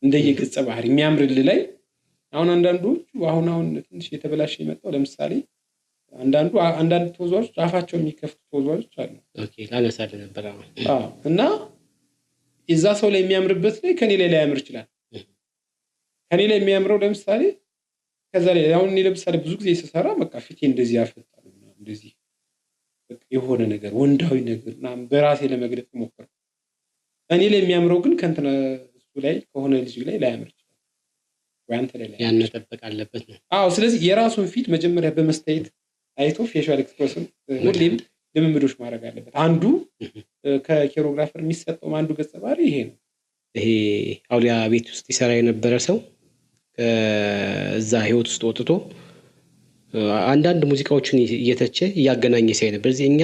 እንደየገጸ ባህሪ የሚያምርልህ ላይ አሁን አንዳንዶቹ አሁን ትንሽ የተበላሸ የመጣው ለምሳሌ አንዳንድ ተወዛዋዦች አፋቸው የሚከፍቱ ተወዛዋዦች አሉ። ኦኬ ላነሳልህ ነበር። እና እዛ ሰው ላይ የሚያምርበት ላይ ከኔ ላይ ላያምር ይችላል። ከኔ ላይ የሚያምረው ለምሳሌ ከዛ ላይ አሁን ለምሳሌ ብዙ ጊዜ ስሰራ በቃ ፊቴ እንደዚህ ያፈጣል እንደዚህ በቃ የሆነ ነገር ወንዳዊ ነገር ምናምን በራሴ ለመግለጽ ሞክር። እኔ ላይ የሚያምረው ግን ከእንትን እሱ ላይ ከሆነ ልጅ ላይ ላያምር ይችላል። አንተ ላይ ያን መጠበቅ አለበት ነው። ስለዚህ የራሱን ፊት መጀመሪያ በመስተያየት አይቶ ፌሻል ኤክስፕሬሽን ሁሌም ልምምዶች ማድረግ አለበት። አንዱ ከኬሮግራፈር የሚሰጠው አንዱ ገጸ ባህሪ ይሄ ነው። ይሄ አውሊያ ቤት ውስጥ ይሰራ የነበረ ሰው ከዛ ህይወት ውስጥ ወጥቶ አንዳንድ ሙዚቃዎችን እየተቸ እያገናኘ ሲያይ ነበር። እዚህ እኛ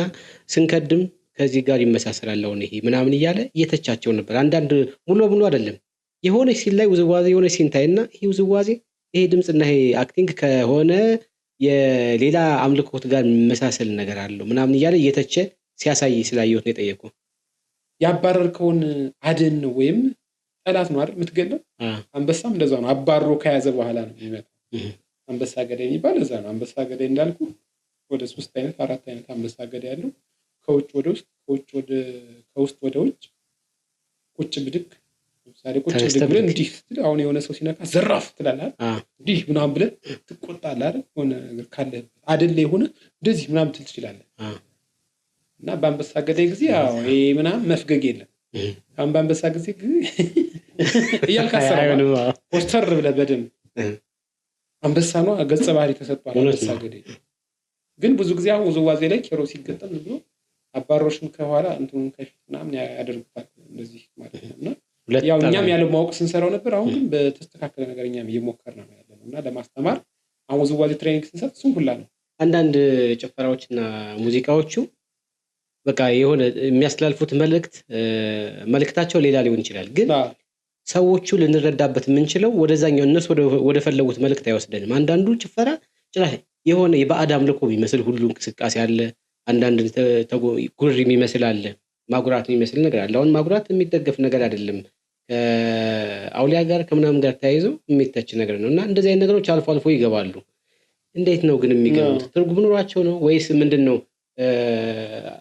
ስንከድም ከዚህ ጋር ይመሳሰላል ይሄ ምናምን እያለ እየተቻቸው ነበር። አንዳንድ ሙሉ በሙሉ አይደለም የሆነ ሲል ላይ ውዝዋዜ የሆነ ሲንታይና ይሄ ውዝዋዜ ይሄ ድምጽና ይሄ አክቲንግ ከሆነ የሌላ አምልኮት ጋር የሚመሳሰል ነገር አለው ምናምን እያለ እየተቸ ሲያሳይ ስላየሁት ነው የጠየቀው። ያባረርከውን አደን ነው ወይም ጠላት ነው አይደል የምትገለው? አንበሳም እንደዛ ነው። አባሮ ከያዘ በኋላ ነው የሚመጣው። አንበሳ ገዳይ የሚባል እዛ ነው። አንበሳ ገዳይ እንዳልኩ ወደ 3 አይነት 4 አይነት አንበሳ ገዳይ ያለው ከውጭ ወደ ውስጥ ከውስጥ ወደ ውጭ ቁጭ ብድግ ለምሳሌ ቁጭ ብድግ ብለህ እንዲህ ስትል አሁን የሆነ ሰው ሲነካ ዘራፍ ትላለህ እንዲህ ምናምን ብለህ ትቆጣለህ አይደል? ሆነ ነገር ካለ አይደል የሆነ እንደዚህ ምናምን ትል ትችላለህ። እና በአንበሳ ገዳይ ጊዜ ይሄ ምናምን መፍገግ የለም። አሁን በአንበሳ ጊዜ እያልካሰረው ፖስተር ብለህ በደንብ አንበሳ ነው ገጸ ባህሪ ተሰጥቷል። አንበሳ ገዳይ ግን ብዙ ጊዜ አሁን ውዝዋዜ ላይ ኬሮ ሲገጠም ብሎ አባሮሽን ከኋላ እንትኑን ከፊት ምናምን ያደርጉታል እንደዚህ ማለት ነው። እና ያው እኛም ያለው ማወቅ ስንሰራው ነበር። አሁን ግን በተስተካከለ ነገር እኛም እየሞከርን ነው ያለነው እና ለማስተማር አሁን ውዝዋዜ ትሬኒንግ ስንሰጥ እሱም ሁላ ነው። አንዳንድ ጭፈራዎችና ሙዚቃዎቹ በቃ የሆነ የሚያስተላልፉት መልእክታቸው ሌላ ሊሆን ይችላል። ግን ሰዎቹ ልንረዳበት የምንችለው ወደዛኛው እነሱ ወደ ፈለጉት መልእክት አይወስደንም። አንዳንዱ ጭፈራ ጭራሽ የሆነ የባዕድ አምልኮ የሚመስል ሁሉ እንቅስቃሴ አለ። አንዳንድ ጉር የሚመስል አለ። ማጉራት የሚመስል ነገር አለ። አሁን ማጉራት የሚደገፍ ነገር አይደለም። ከአውሊያ ጋር ከምናምን ጋር ተያይዞ የሚተች ነገር ነው እና እንደዚህ አይነት ነገሮች አልፎ አልፎ ይገባሉ። እንዴት ነው ግን የሚገቡት? ትርጉም ኑሯቸው ነው ወይስ ምንድን ነው?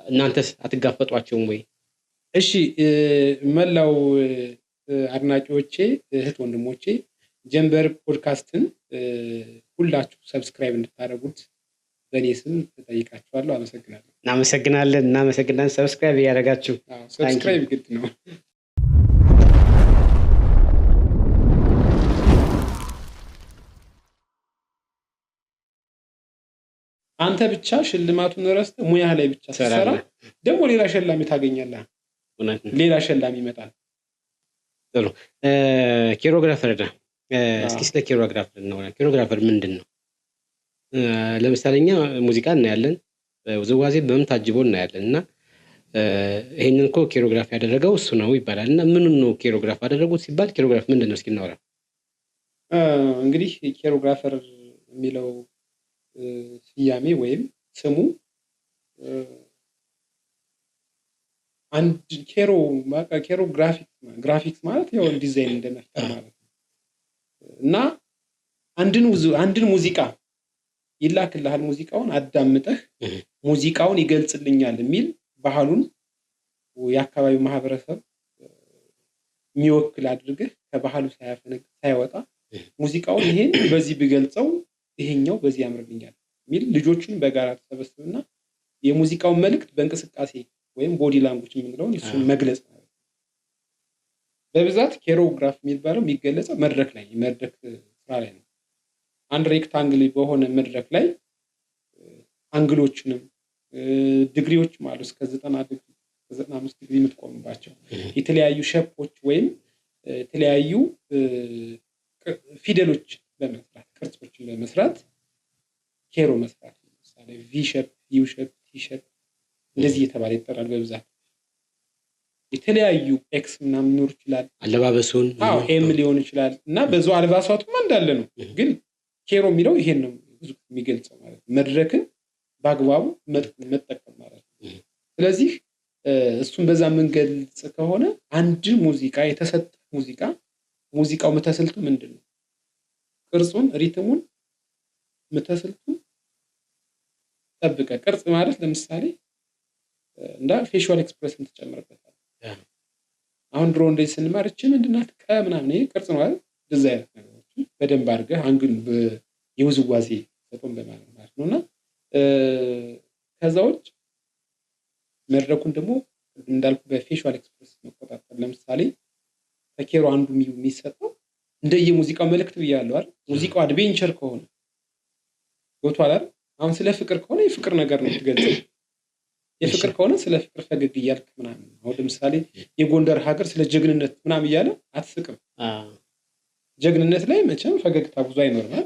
እናንተስ አትጋፈጧቸውም ወይ? እሺ መላው አድናቂዎቼ እህት ወንድሞቼ ጀንበር ፖድካስትን ሁላችሁ ሰብስክራይብ እንድታደርጉት በእኔ ስም ተጠይቃችኋለሁ። አመሰግናለሁ። እናመሰግናለን። ሰብስክራይብ እያደረጋችሁ ሰብስክራይብ ግድ ነው። አንተ ብቻ ሽልማቱን ረስተህ ሙያህ ላይ ብቻ ሰራ ደግሞ ሌላ ሸላሚ ታገኛለህ። ሌላ ሸላሚ ይመጣል። ጥሩ ኬሮግራፈር ነው። እስኪ ስለ ኬሮግራፈር ነው። ኬሮግራፈር ምንድን ነው? ለምሳሌ እኛ ሙዚቃ እናያለን፣ ውዝዋዜ በምን ታጅቦ እናያለን እና ይሄንን እኮ ኬሮግራፍ ያደረገው እሱ ነው ይባላል እና ምኑን ነው ኬሮግራፍ አደረጉት ሲባል ኬሮግራፍ ምንድን ነው እስኪ እናወራ። እንግዲህ ኬሮግራፈር የሚለው ስያሜ ወይም ስሙ አንድ ኬሮ ግራፊክስ ማለት ያው ዲዛይን እንደመፍጠር ማለት ነው እና አንድን ሙዚቃ ይላክልሃል። ሙዚቃውን አዳምጠህ ሙዚቃውን ይገልጽልኛል የሚል ባህሉን የአካባቢው ማህበረሰብ የሚወክል አድርገህ ከባህሉ ሳይወጣ ሙዚቃውን ይሄን በዚህ ቢገልጸው ይሄኛው በዚህ ያምርልኛል የሚል ልጆቹን በጋራ ተሰበስብና የሙዚቃውን መልእክት በእንቅስቃሴ ወይም ቦዲ ላንጉጅ የምንለውን እሱን መግለጽ ነው። በብዛት ኬሮግራፍ የሚባለው የሚገለጸው መድረክ ስራ ላይ ነው። አንድ ሬክታንግል በሆነ መድረክ ላይ አንግሎችንም ዲግሪዎች ማለት እስከ 90 ዲግሪ 95 ዲግሪ የምትቆምባቸው የተለያዩ ሼፖች ወይም የተለያዩ ፊደሎች በመስራት ቅርጾችን በመስራት ኬሮ መስራት ለምሳሌ ቪ ሼፕ፣ ዩ ሼፕ፣ ቲ ሼፕ እንደዚህ እየተባለ ይጠራል። በብዛት የተለያዩ ኤክስ ምናምን ሊኖር ይችላል። አለባበሱን ኤም ሊሆን ይችላል እና በዛው አልባሳቱም እንዳለ ነው። ግን ኬሮ የሚለው ይሄን ነው ብዙ የሚገልጸው ማለት ነው። መድረክን በአግባቡ መጠቀም ማለት ነው። ስለዚህ እሱን በዛ መንገልጽ ከሆነ አንድ ሙዚቃ የተሰጠ ሙዚቃ ሙዚቃው መተስልቱ ምንድነው? ቅርጹን ሪትሙን መተስልቱን ጠብቀ ቅርጽ ማለት ለምሳሌ እንዳ ፌሻል ኤክስፕሬሽን ተጨምረበታል። አሁን ድሮ እንደዚህ ስንማር እቺ ምንድናት ምናምን ይሄ ቅርጽ ነው አይደል? እንደዛ አይነት ነገሮች በደንብ አድርገህ አንግል የውዝዋዜ ተቆም በማለት ነውና ከዛው መድረኩን ደግሞ እንዳልኩ በፌሻል ኤክስፕሬሽን መቆጣጠር ለምሳሌ ከኬሮ አንዱ የሚሰጠው እንደየሙዚቃው መልእክት ብያለሁ አይደል? ሙዚቃው አድቬንቸር ከሆነ ወጥቷል አይደል? አሁን ስለ ፍቅር ከሆነ የፍቅር ነገር ነው የምትገልጸው። የፍቅር ከሆነ ስለ ፍቅር ፈገግ እያልክ ምናምን። አሁን ለምሳሌ የጎንደር ሀገር ስለ ጀግንነት ምናምን እያለ አትስቅም። ጀግንነት ላይ መቼም ፈገግታ ብዙ አይኖርም።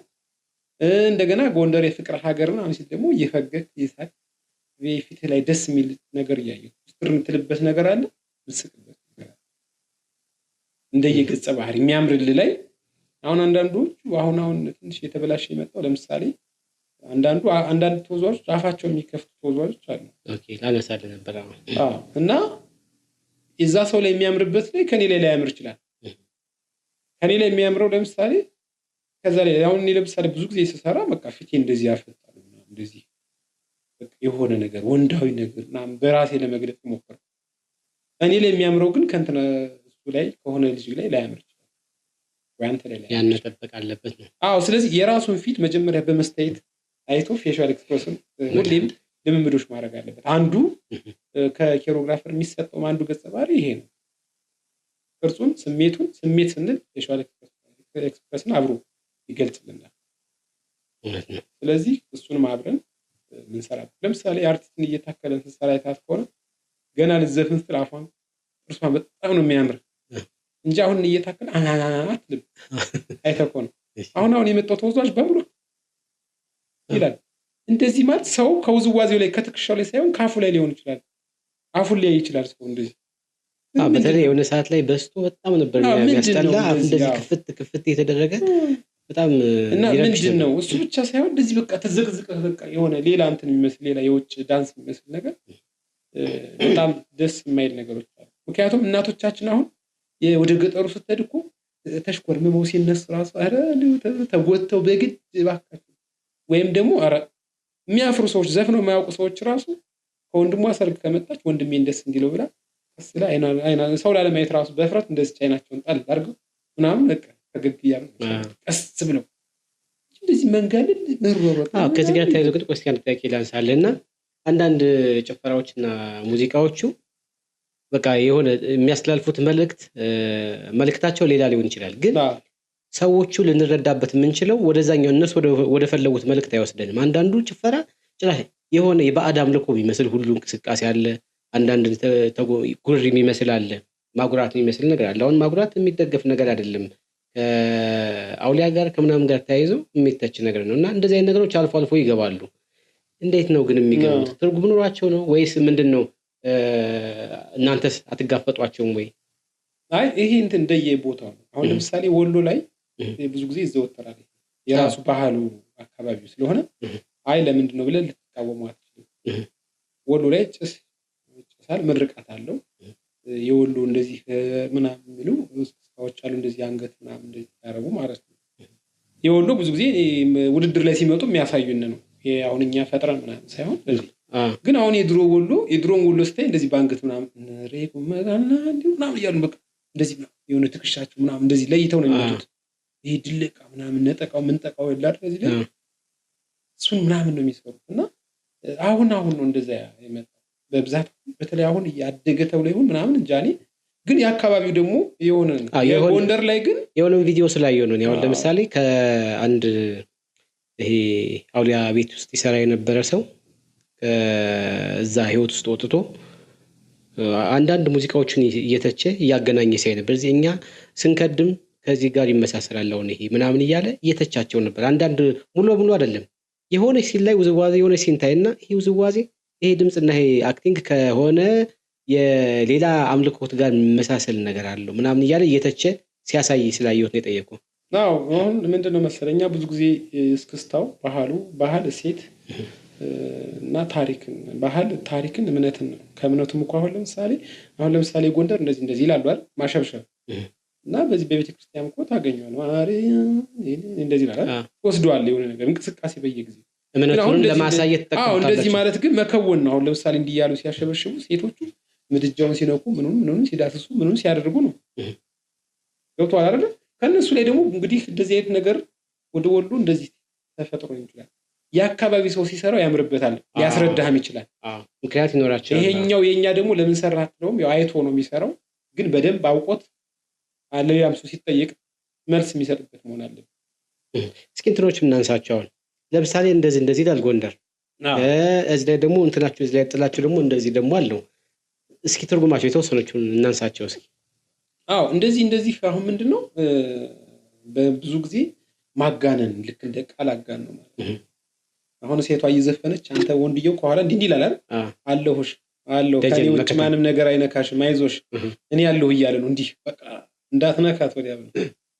እንደገና ጎንደር የፍቅር ሀገር ምናምን ሲል ደግሞ እየፈገግ ይሳቅ ፊት ላይ ደስ የሚል ነገር እያየሁ ስትር የምትልበት ነገር አለ፣ ምትስቅበት ነገር አለ። እንደየገጸ ባህሪ የሚያምርልህ ላይ አሁን አንዳንዶቹ አሁን ትንሽ የተበላሸ የመጣው ለምሳሌ አንዳንድ ተወዛዋዦች አፋቸው የሚከፍቱ ተወዛዋዦች አሉ። ኦኬ ላነሳለ ነበር። እና እዛ ሰው ላይ የሚያምርበት ላይ ከኔ ላይ ያምር ይችላል። ከኔ ላይ የሚያምረው ለምሳሌ ከዛ ላይ አሁን እኔ ለምሳሌ ብዙ ጊዜ ስሰራ በቃ ፊቴ እንደዚህ ያፈጣል እንደዚህ በቃ የሆነ ነገር ወንዳዊ ነገር ምናምን በራሴ ለመግለጽ ሞክራለሁ። እኔ ላይ የሚያምረው ግን ከእንትና እሱ ላይ ከሆነ ልጅ ላይ ያምር ይችላል ወይ አንተ ላይ ያን መጠበቅ አለበት ነው። ስለዚህ የራሱን ፊት መጀመሪያ በመስተያየት አይቶ ፌሻል ኤክስፕሬሽን ሁሌም ልምምዶች ማድረግ አለበት። አንዱ ከኬሮግራፈር የሚሰጠው አንዱ ገጸ ባህሪ ይሄ ነው። ቅርጹን ስሜት ስንል ፌሻል ኤክስፕሬሽን አብሮ ይገልጽልናል። ስለዚህ እሱንም አብረን ምንሰራ ለምሳሌ አርቲስትን እየታከለን ስንሰራ አይታት ከሆነ ገና ልዘፍን ስትል አፏን ጥርሷን በጣም ነው የሚያምር እንጂ አሁን እየታከለ አትልም። አይተህ ከሆነ አሁን የመጣው ተወዛዋዥ በሙሉ ይላል። እንደዚህ ማለት ሰው ከውዝዋዜው ላይ ከትከሻው ላይ ሳይሆን ካፉ ላይ ሊሆን ይችላል። አፉን ላይ ይችላል ሰው እንደዚህ በተለይ የሆነ ሰዓት ላይ በስቶ በጣም ነበር የሚያስጠላ። አፍ እንደዚህ ክፍት የተደረገ በጣም እና ምንድነው እሱ ብቻ ሳይሆን እንደዚህ በቃ ተዘቅዝቀህ በቃ የሆነ ሌላ እንትን የሚመስል ሌላ የውጭ ዳንስ የሚመስል ነገር በጣም ደስ የማይል ነገሮች አሉ። ምክንያቱም እናቶቻችን አሁን ወደ ገጠሩ ስትሄድ እኮ ተሽኮርምመው ሲነሱ ራሱ አረ ተጎተው በግድ ባካቸው ወይም ደግሞ አረ የሚያፍሩ ሰዎች ዘፍነው የማያውቁ ሰዎች ራሱ ከወንድሟ ሰርግ ከመጣች ወንድሜን ደስ እንዲለው ብላ ከስላ አይና ሰው ላለማየት ራሱ በፍራት እንደዚህ አይናቸውን ጣል አድርገው ምናምን በቃ ፈገግ እያሉ ቀስ ብለው እንደዚህ መንገድ መሮሮጥ። ከዚህ ጋር ተያይዞ ግን ቆስቲ አንድ ጥያቄ ላንሳለና አንዳንድ ጭፈራዎችና ሙዚቃዎቹ በቃ የሆነ የሚያስተላልፉት መልእክታቸው ሌላ ሊሆን ይችላል፣ ግን ሰዎቹ ልንረዳበት የምንችለው ወደዛኛው እነሱ ወደ ፈለጉት መልእክት አይወስደንም። አንዳንዱ ጭፈራ ጭራሽ የሆነ የባዕድ አምልኮ የሚመስል ሁሉ እንቅስቃሴ አለ። አንዳንድ ጉር የሚመስል አለ፣ ማጉራት የሚመስል ነገር አለ። አሁን ማጉራት የሚደገፍ ነገር አይደለም፣ ከአውሊያ ጋር ከምናምን ጋር ተያይዞ የሚተች ነገር ነው እና እንደዚህ አይነት ነገሮች አልፎ አልፎ ይገባሉ። እንዴት ነው ግን የሚገቡት? ትርጉም ኑሯቸው ነው ወይስ ምንድን ነው? እናንተስ አትጋፈጧቸውም ወይ? ይሄ እንትን እንደየቦታው ነው። አሁን ለምሳሌ ወሎ ላይ ብዙ ጊዜ ይዘወተራል፣ የራሱ ባህሉ አካባቢው ስለሆነ ለምንድን ነው ብለን ልትቃወሙ አትችልም። ወሎ ላይ ጭሳል ምርቃት አለው። የወሎ እንደዚህ ምናምን የሚሉ ስካዎች አሉ፣ እንደዚህ አንገት ምናምን እንደዚህ ያረጉ ማለት ነው። የወሎ ብዙ ጊዜ ውድድር ላይ ሲመጡ የሚያሳዩን ነው። ይሄ አሁን እኛ ፈጥረን ምናምን ሳይሆን ግን አሁን የድሮን ወሎ ስታይ እንደዚህ በአንገት ምናምን ሬቁ መጋና እንዲሁ ምናምን እያሉ በቃ እንደዚህ የሆነ ትከሻቸው ምናምን እንደዚህ ለይተው ነው የሚመጡት። ይሄ ድለቃ ምናምን ነጠቃው ምንጠቃው ይላል እንደዚህ ላይ እሱን ምናምን ነው የሚሰሩት። እና አሁን ነው እንደዛ የመጣው በብዛት በተለይ አሁን ያደገ ተብሎ ይሁን ምናምን እንጃኔ። ግን የአካባቢው ደግሞ የሆነ ጎንደር ላይ ግን የሆነ ቪዲዮ ስላየው ነው። አሁን ለምሳሌ ከአንድ ይሄ አውሊያ ቤት ውስጥ ይሰራ የነበረ ሰው ከዛ ህይወት ውስጥ ወጥቶ አንዳንድ ሙዚቃዎችን እየተቸ እያገናኘ ሲያይ ነበር። እዚህ እኛ ስንከድም ከዚህ ጋር ይመሳሰላል አሁን ይሄ ምናምን እያለ እየተቻቸው ነበር። አንዳንድ ሙሉ በሙሉ አይደለም፣ የሆነ ሲል ላይ ውዝዋዜ የሆነ ሲንታይና ይሄ ውዝዋዜ ይሄ ድምጽና ይሄ አክቲንግ ከሆነ የሌላ አምልኮት ጋር የሚመሳሰል ነገር አለው ምናምን እያለ እየተቸ ሲያሳይ ስላየሁት ነው የጠየቁት። አሁን ምንድነው መሰለኛ ብዙ ጊዜ እስክስታው ባህል እሴት እና ታሪክን እምነትን ነው። ከእምነቱም እኮ አሁን ለምሳሌ ጎንደር እንደዚህ ይላሉ አይደል? ማሸብሸብ እና በዚህ በቤተክርስቲያን እኮ ታገኘዋለህ ማርያም እንደዚህ ማለት ወስዷል የሆነ ነገር እንቅስቃሴ በየጊዜው እምነቱን ለማሳየት ተጠቅመው እንደዚህ ማለት ግን መከወን ነው። አሁን ለምሳሌ እንዲያሉ ሲያሸበሽቡ ሴቶቹ ምድጃውን ሲነኩ ምኑን ሲዳስሱ ምኑን ሲያደርጉ ነው ገብቷል አይደል? ከነሱ ላይ ደግሞ እንግዲህ እንደዚህ አይነት ነገር ወደ ወሎ እንደዚህ ተፈጥሮ ይችላል። የአካባቢ ሰው ሲሰራው ያምርበታል ሊያስረዳህም ይችላል። ምክንያት ይኖራቸዋል። ይሄኛው የኛ ደግሞ ለምን ሰራህ ነው ያው አይቶ ነው የሚሰራው ግን በደንብ አውቆት አለያም ሰው ሲጠየቅ መልስ የሚሰጥበት መሆን አለበት። እስኪ እንትኖች እናንሳቸዋል። ለምሳሌ እንደዚህ ይላል ጎንደር እዚህ ላይ ደግሞ እንትናችሁ እዚህ ላይ ጥላችሁ ደግሞ እንደዚህ ደግሞ አለው። እስኪ ትርጉማቸው የተወሰነችውን እናንሳቸው እስኪ። እንደዚህ አሁን ምንድነው በብዙ ጊዜ ማጋነን ልክ እንደ ቃል አጋን ነው ማለት ነው። አሁን ሴቷ እየዘፈነች አንተ ወንድየው ከኋላ እንዲህ ይላል አለሁሽ አለሁ ከኔ ውጭ ማንም ነገር አይነካሽም አይዞሽ እኔ ያለሁ እያለ ነው እንዲህ በቃ እንዳትነካት ወዲያ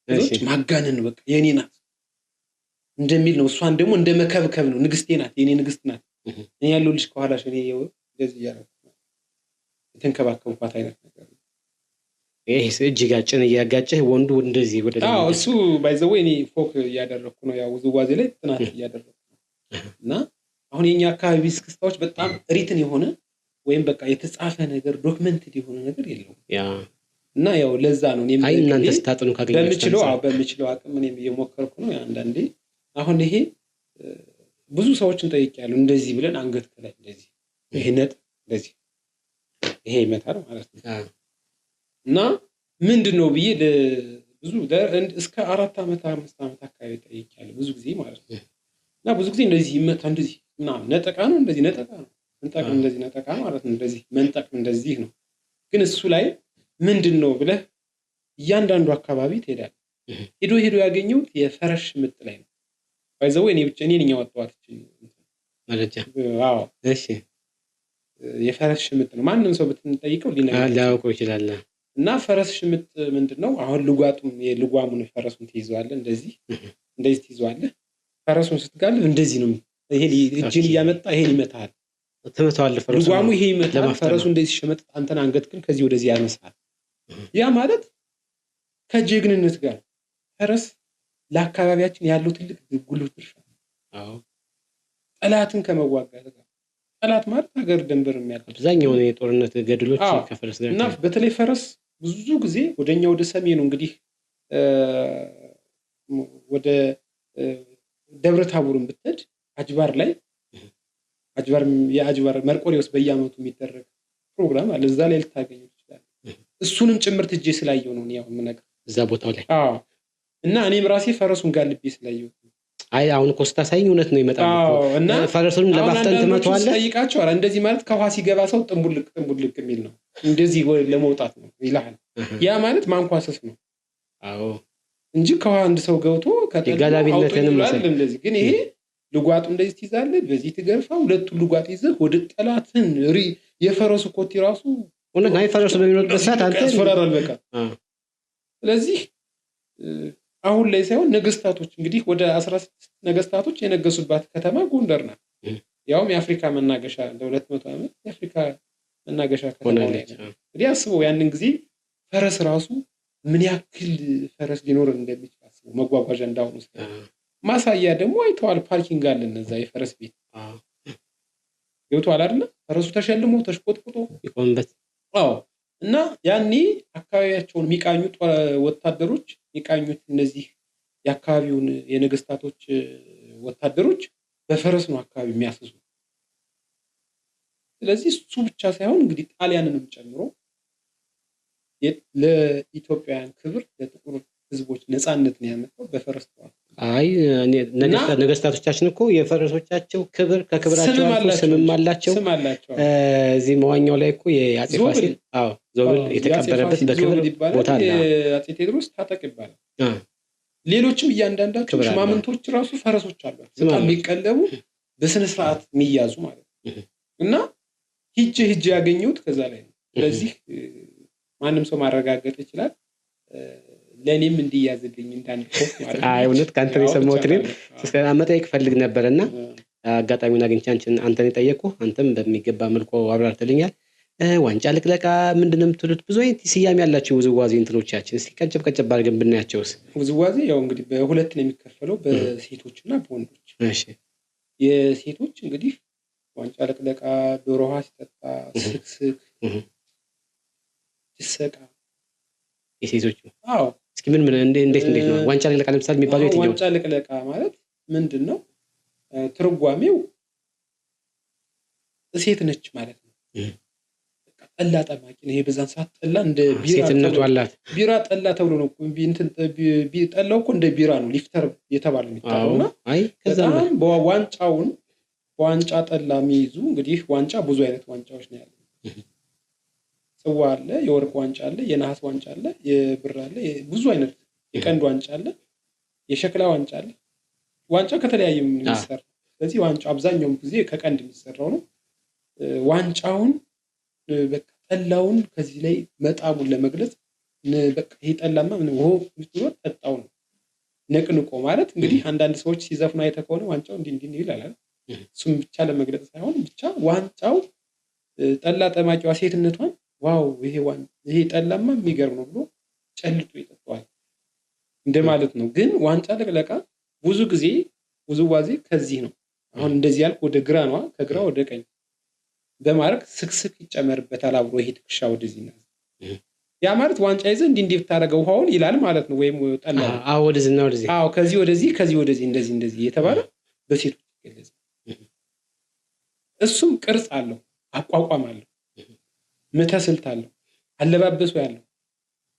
ብዙዎች ማጋነን ነው በቃ የኔ ናት እንደሚል ነው። እሷን ደግሞ እንደመከብከብ ነው ንግስቴ ናት የኔ ንግስት ናት እኔ ያለሁልሽ ከኋላሽ እኔ እንደዚህ ያለው የተንከባከቡባት አይነት ነገር ነው። ይሄ እጅጋጭን እያጋጨህ ወንዱ እንደዚህ ወደ እሱ ባይዘው እኔ ፎክ እያደረኩ ነው ያው ውዝዋዜ ላይ ጥናት እያደረኩ እና አሁን የኛ አካባቢ እስክስታዎች በጣም ሪትን የሆነ ወይም በቃ የተጻፈ ነገር ዶክመንትድ የሆነ ነገር የለውም እና ያው ለዛ ነው እኔም እናንተ ስታጥኑ ካገኛችሁ በሚችለው አቅም እኔም እየሞከርኩ ነው። አንዳንዴ አሁን ይሄ ብዙ ሰዎችን ጠይቄያለሁ እንደዚህ ብለን አንገት ከላይ እንደዚህ ይሄ ነጥ እንደዚህ ይሄ ይመታል ማለት ነው እና ምንድነው ብዬ ብዙ እስከ 4 ዓመት 5 ዓመት አካባቢ ጠይቄያለሁ ብዙ ጊዜ ማለት ነው። እና ብዙ ጊዜ እንደዚህ ይመታ እንደዚህ ምናምን ነጠቃ ነው እንደዚህ ነጠቃ ነው መንጠቅ እንደዚህ ነጠቃ ማለት ነው እንደዚህ መንጠቅ እንደዚህ ነው። ግን እሱ ላይ ምንድነው ብለህ እያንዳንዱ አካባቢ ትሄዳለህ። ሄዶ ያገኘው የፈረሽ ምጥ ላይ ነው ባይዘው እኔ ብቻ እኔ ነኝ ያወጣሁት ማለጃ እሺ የፈረስ ሽምጥ ነው። ማንንም ሰው ብትጠይቀው ሊያውቀው ይችላል። እና ፈረስ ሽምጥ ምንድነው? አሁን ልጓጡም የልጓሙን ፈረሱን ትይዘዋለህ እንደዚህ ትይዘዋለህ። ፈረሱን ስትጋልብ እንደዚህ ነው ይሄ እጅን እያመጣ ይሄን ይመታል ትመታዋለህ። ልጓሙ ይሄ ይመታል ፈረሱ እንደዚህ ሽመጥ አንተን አንገትክን ከዚህ ወደዚህ ያነሳል። ያ ማለት ከጀግንነት ጋር ፈረስ ለአካባቢያችን ያለው ትልቅ ጉልበት ድርሻ ነው። ጠላትን ከመዋጋት ጋር ጠላት ማለት ሀገር ድንበር የሚያልፍ አብዛኛው የጦርነት ገድሎች ከፈረስ ጋር እና በተለይ ፈረስ ብዙ ጊዜ ወደኛ ወደ ሰሜኑ እንግዲህ ወደ ደብረ ታቦርን ብትሄድ አጅባር ላይ የአጅባር መርቆሬዎስ በየዓመቱ የሚደረግ ፕሮግራም አለ። እዛ ላይ ልታገኙ ይችላል። እሱንም ጭምርት እጄ ስላየው ነው ያው የምነግርህ እዛ ቦታው ላይ እና እኔም ራሴ ፈረሱን ጋልቤ ስላየው አሁን እኮ ስታሳይኝ እውነት ነው ይመጣል እና ፈረሱንም ለማፍጠን ትመታዋለህ። ጠይቃቸው እንደዚህ ማለት ከውሃ ሲገባ ሰው ጥንቡልቅ የሚል ነው እንደዚህ ለመውጣት ነው ይላል። ያ ማለት ማንኳሰስ ነው እንጂ ከውሃ አንድ ሰው ገብቶ ከጋላቢነትንም ማለት እንደዚህ ግን ይሄ ልጓጡ እንደዚህ ትይዛለህ በዚህ ትገርፋ ሁለቱ ልጓጥ ይዘህ ወደ ጠላትን የፈረሱ ኮቲ ራሱ እውነት ነው ፈረሱ በሚኖርበት ሰዓት አንተ ያስፈራራል በቃ። ስለዚህ አሁን ላይ ሳይሆን ነገስታቶች እንግዲህ ወደ 16 ነገስታቶች የነገሱባት ከተማ ጎንደር ናት። ያውም የአፍሪካ መናገሻ ለ200 ዓመት የአፍሪካ መናገሻ ከተማ ነች። እንግዲህ አስበው ያንን ጊዜ ፈረስ ራሱ ምን ያክል ፈረስ ሊኖር እንደሚችል አስበው መጓጓዣ እንዳሁኑ ማሳያ ደግሞ አይተዋል። ፓርኪንግ አለ እነዛ የፈረስ ቤት ገብቷል አይደል? ፈረሱ ተሸልሞ ተሽቆጥቁጦ ይቆምበት እና ያኔ አካባቢያቸውን የሚቃኙት ወታደሮች የሚቃኙት እነዚህ የአካባቢውን የነገስታቶች ወታደሮች በፈረስ ነው አካባቢ የሚያስዙ። ስለዚህ እሱ ብቻ ሳይሆን እንግዲህ ጣሊያንንም ጨምሮ ለኢትዮጵያውያን ክብር ለጥቁር ህዝቦች ነፃነት ነው ያመጣው በፈረስ ተዋል። ነገስታቶቻችን እኮ የፈረሶቻቸው ክብር ከክብራቸው አልፎ ስምም አላቸው። እዚህ መዋኛው ላይ እኮ የአጼ ፋሲል ዞብል የተቀበረበት በክብር ቦታ አለ። አጼ ቴዎድሮስ ታጠቅ ይባላል። ሌሎችም እያንዳንዳቸው ሽማምንቶች ራሱ ፈረሶች አሏቸው በጣም የሚቀለቡ በስነ ስርዓት የሚያዙ ማለት ነው። እና ሂጅ ያገኘሁት ከዛ ላይ ነው። ስለዚህ ማንም ሰው ማረጋገጥ ይችላል። ለኔም እንዲያዝልኝ እንዳንድ ኮፍ ማለት ነው። እውነት ካንተ የሰማሁት ነው መጠየቅ ፈልግ ነበርና አጋጣሚውን አግኝቼ አንተን ጠየቅኩ። አንተም በሚገባ መልኩ አብራርተልኛል። ዋንጫ ልቅለቃ ምንድነው የምትሉት? ብዙ አይነት ስያሜ ያላቸው ውዝዋዜ እንትኖቻችን እስቲ ቀጨብ ቀጨብ አድርገን ብናያቸውስ? ውዝዋዜ ያው እንግዲህ በሁለት ነው የሚከፈለው፣ በሴቶችና በወንዶች። እሺ የሴቶች እንግዲህ ዋንጫ ልቅለቃ፣ ዶሮ ውሃ ሲጠጣ፣ ስክስክ፣ ድሰቃ የሴቶቹ። አዎ እስኪ ምን እንዴት ነው ዋንጫ ልቅለቃ ለምሳሌ የሚባለው የትኛው? ዋንጫ ልቅለቃ ማለት ምንድነው? ትርጓሜው ሴት ነች ማለት ነው። ጠላ ጠማቂ ነው። ይሄ በዛን ሰዓት ጠላ እንደ ቢራ ሴትነቱ አላት። ቢራ ጠላ ተብሎ ነው ጠላው እኮ እንደ ቢራ ነው ሊፍተር የተባለ የሚታወውና አይ ከዛም በዋንጫውን በዋንጫ ጠላ የሚይዙ እንግዲህ ዋንጫ ብዙ አይነት ዋንጫዎች ነው ያለው። ጽዋ አለ፣ የወርቅ ዋንጫ አለ፣ የነሐስ ዋንጫ አለ፣ የብር አለ፣ ብዙ አይነት የቀንድ ዋንጫ አለ፣ የሸክላ ዋንጫ አለ። ዋንጫ ከተለያየ የሚሰራ። ስለዚህ ዋንጫ አብዛኛውን ጊዜ ከቀንድ የሚሰራው ነው። ዋንጫውን በቃ ጠላውን ከዚህ ላይ መጣሙን ለመግለጽ በቃ ይሄ ጠላማ ምን ብሎ ጠጣው ነው ነቅንቆ ማለት እንግዲህ አንዳንድ ሰዎች ሲዘፍኑ አይተህ ከሆነ ዋንጫው እንዲህ ይላል። እሱም ብቻ ለመግለጽ ሳይሆን ብቻ ዋንጫው ጠላ ጠማቂዋ ሴትነቷን ዋው ይሄ ጠላማ የሚገርም ነው ብሎ ጨልጦ ይጠጣዋል እንደማለት ነው። ግን ዋንጫ ልቅለቃ ብዙ ጊዜ ውዝዋዜ ከዚህ ነው። አሁን እንደዚህ ያልክ ወደ ግራ ነው፣ ከግራ ወደ ቀኝ በማድረግ ስክስክ ይጨመርበታል አብሮ ይሄ ትከሻ ወደዚህ ነው። ያ ማለት ዋንጫ ይዘህ እንዲህ ብታረገው ውሃውን ይላል ማለት ነው። ወይም ጠላ ወደዚህና ወደዚህ ከዚህ ወደዚህ ከዚህ ወደዚህ እንደዚህ የተባለ በሴቶች ይገለጻል። እሱም ቅርጽ አለው፣ አቋቋም አለው፣ ምተስልት አለው፣ አለባበሱ ያለው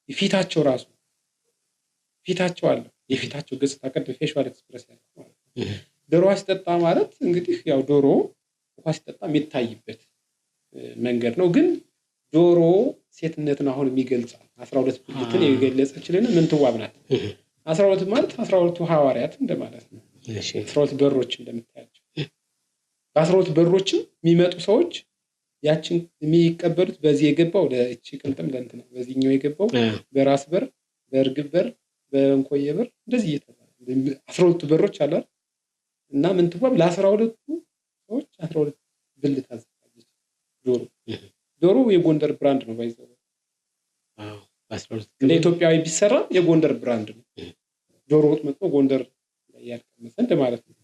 ፊታቸው ራሱ ፊታቸው አለው፣ የፊታቸው ገጽታ ቀደም ፌሻል ኤክስፕረስ ያለው ማለት ነው። ዶሮ ውሃ ሲጠጣ ማለት እንግዲህ ያው ዶሮ ውሃ ሲጠጣ የሚታይበት መንገድ ነው። ግን ዶሮ ሴትነትን አሁን የሚገልጻል 12 ብልትን የገለጸችልን ምንትዋብ ናት። 12 ማለት 12ቱ ሐዋርያት እንደማለት ነው። 12 በሮች እንደምታያቸው በ12 በሮችም የሚመጡ ሰዎች ያችን የሚቀበሉት በዚህ የገባው ለእቺ ቅልጥም ለእንትና በዚህኛው የገባው በራስ በር፣ በእርግብ በር፣ በእንኮየ በር እንደዚህ እየተባለ 12 በሮች አሉ እና ምንትዋብ ለ12ቱ ሰዎች 12 ብልት አዘጋጀች። ዶሮ የጎንደር ብራንድ ነው ባይዘው። እንደ ኢትዮጵያዊ ቢሰራ የጎንደር ብራንድ ነው። ዶሮ ወጥ መጥቶ ጎንደር ላይ ያልቀመሰ እንደማለት ነው።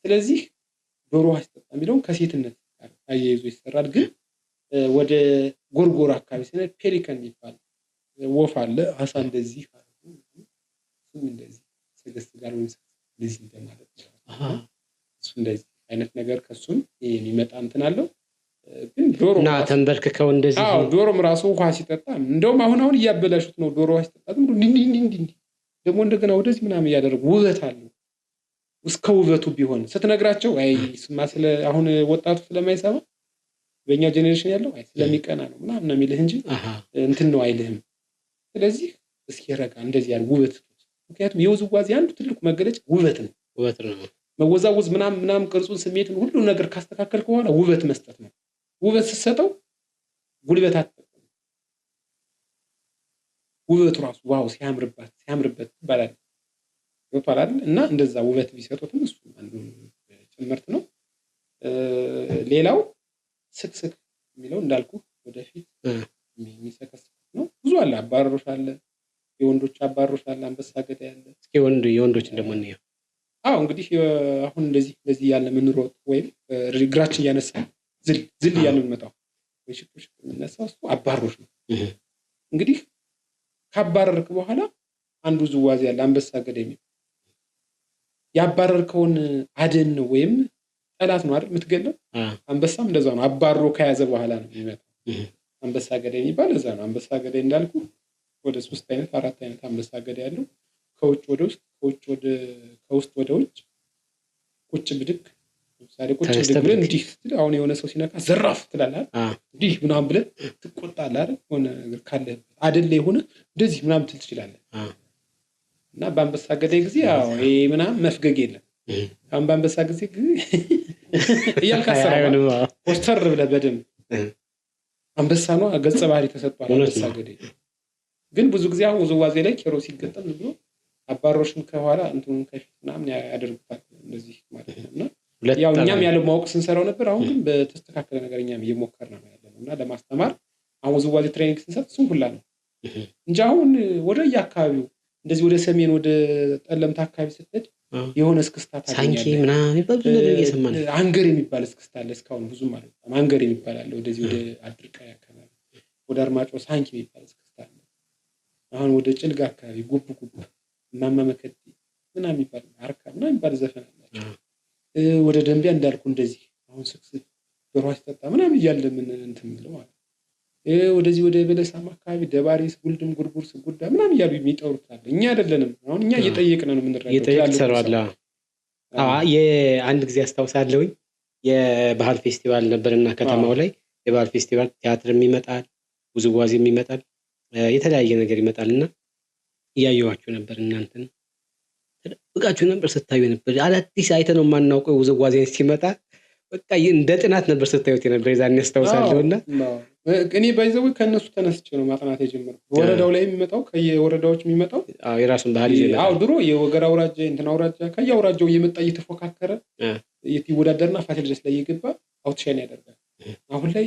ስለዚህ ዶሮ ውሃ ሲጠጣ የሚለውን ከሴትነት ጋር አያይዞ ይሰራል። ግን ወደ ጎርጎራ አካባቢ ሲነ ፔሊከን የሚባል ወፍ አለ። አሳ እንደዚህ እንደዚህ ሰገስ ጋር ወይስ እንደዚህ እንደማለት ነው። እሱ እንደዚህ አይነት ነገር ከሱም የሚመጣ እንትን አለው። ግን ዶሮ እና ተንበርክከው እንደዚህ ዶሮም ራሱ ውሃ ሲጠጣ እንደውም አሁን እያበላሹት ነው። ዶሮ ውሃ ሲጠጣ እንዲህ ደግሞ እንደገና ወደዚህ ምናምን እያደረጉ ውበት አለው። እስከ ውበቱ ቢሆን ስትነግራቸው አይ ስማ ስለ አሁን ወጣቱ ስለማይሰማ በእኛ ጄኔሬሽን ያለው አይ ስለሚቀና ነው ምናምን ነው የሚልህ እንጂ እንትን ነው አይልህም። ስለዚህ እስኪ ረጋ እንደዚህ ያለ ውበት። ምክንያቱም የውዝዋዜ አንዱ ትልቁ መገለጫ ውበት ነው። መወዛወዝ ምናምን ቅርጹን ስሜትን ሁሉ ነገር ካስተካከል ከሆነ ውበት መስጠት ነው። ውበት ስትሰጠው ጉልበት አትጠቀም። ውበቱ ራሱ ዋው ሲያምርበት ይባላል። ወጥቷል አይደል? እና እንደዛ ውበት ቢሰጡትም እሱ አንዱ ጭምርት ነው። ሌላው ስክስክ የሚለው እንዳልኩ ወደፊት የሚሰከስክ ነው። ብዙ አለ። አባሮሽ አለ፣ የወንዶች አባሮሽ አለ፣ አንበሳ ገዳይ አለ። እስኪ የወንዶች እንደምንየው እንግዲህ አሁን እንደዚህ ያለ ምንሮጥ ወይም እግራችን እያነሳ ዝል እያለ የምንመጣው ወይ ሽቁሽ የምንነሳው እሱ አባሮሽ ነው። እንግዲህ ካባረርክ በኋላ አንዱ ዝዋዜ ያለ አንበሳ ገዳይ የሚባል ያባረርከውን አደን ነው ወይም ጠላት ነው አይደል የምትገለው። አንበሳም እንደዛ ነው። አባሮ ከያዘ በኋላ ነው የሚመጣው። አንበሳ ገዳይ የሚባል እዛ ነው። አንበሳ ገዳይ እንዳልኩ ወደ 3 አይነት 4 አይነት አንበሳ ገዳይ ያለው ከውጭ ወደ ውስጥ ከውስጥ ወደ ውጭ ቁጭ ብድግ። ለምሳሌ ቁጭ ብድግ እንዲህ አሁን የሆነ ሰው ሲነካ ዘራፍ ትላለህ እንዲህ ምናምን ብለህ ትቆጣለህ አይደል? ሆነ ነገር ካለ አይደል የሆነ እንደዚህ ምናምን ትችላለህ። እና በአንበሳ ገዳይ ጊዜ ይሄ ምናምን መፍገግ የለም። አሁን በአንበሳ ጊዜ እያልካሰራው ፖስተር ብለህ በደንብ አንበሳ ነው ገጸ ባህሪ ተሰጥቷል። አንበሳ ገዳይ ግን ብዙ ጊዜ አሁን ውዝዋዜ ላይ ኬሮ ሲገጠም ብሎ አባሮሽን ከኋላ እንትኑን ከፊት ምናምን ያደርጉታል እንደዚህ ማለት ነው። እና ያው እኛም ያለው ማወቅ ስንሰራው ነበር። አሁን ግን በተስተካከለ ነገር እኛም እየሞከርን ነው ያለነው እና ለማስተማር አሁን ውዝዋዜ ትሬኒንግ ስንሰጥ እሱን ሁላ ነው እንጂ አሁን ወደ የአካባቢው እንደዚህ ወደ ሰሜን ወደ ጠለምት አካባቢ ስትሄድ የሆነ እስክስታ ሳንኪ ምናምን ብዙ ነገር እየሰማን አንገር የሚባል እስክስታ አለ። እስካሁን ብዙም ማለት ነው አንገር የሚባል አለ። ወደዚህ ወደ አድርቃይ አካባቢ ወደ አርማጮ ሳንኪ የሚባል እስክስታ አለ። አሁን ወደ ጭልጋ አካባቢ ጉብ ጉብ ማማ መከቲ ምናምን የሚባል አርካ ምናምን የሚባል ዘፈን አላቸው። ወደ ደንቢያ እንዳልኩ እንደዚህ አሁን ስክስት ዶሮ አስጠጣ ምናምን እያለ ምን እንትን የሚለው ማለት ወደዚህ ወደ በለሳማ አካባቢ ደባሪስ ጉልድም ጉርጉር ስጉዳ ምናምን እያሉ የሚጠሩት አለ። እኛ አይደለንም አሁን እኛ እየጠየቅን ነው የምንረዳው። እየጠየቅን ሰራዋላ። የአንድ ጊዜ አስታውሳለሁኝ የባህል ፌስቲቫል ነበርና ከተማው ላይ የባህል ፌስቲቫል ቲያትርም ይመጣል፣ ውዝዋዜም ይመጣል፣ የተለያየ ነገር ይመጣልና እያየኋችሁ ነበር። እናንተን ተደብቃችሁ ነበር ስታዩ ነበር። አዳዲስ አይተነው የማናውቀው ውዝዋዜ ሲመጣ በቃ እንደ ጥናት ነበር ስታዩት ነበር። የዛኔ አስታውሳለሁና እኔ ባይዘው ከነሱ ተነስቼ ነው ማጥናት የጀመርኩት። ወረዳው ላይ የሚመጣው ከየወረዳዎች የሚመጣው የራሱን ባህል ይዘላል። ድሮ የወገራ አውራጃ እንትና አውራጃ ከየአውራጃው እየመጣ እየተፎካከረ ይወዳደርና ፋሲለደስ ላይ እየገባ አውትሻይን ያደርጋል። አሁን ላይ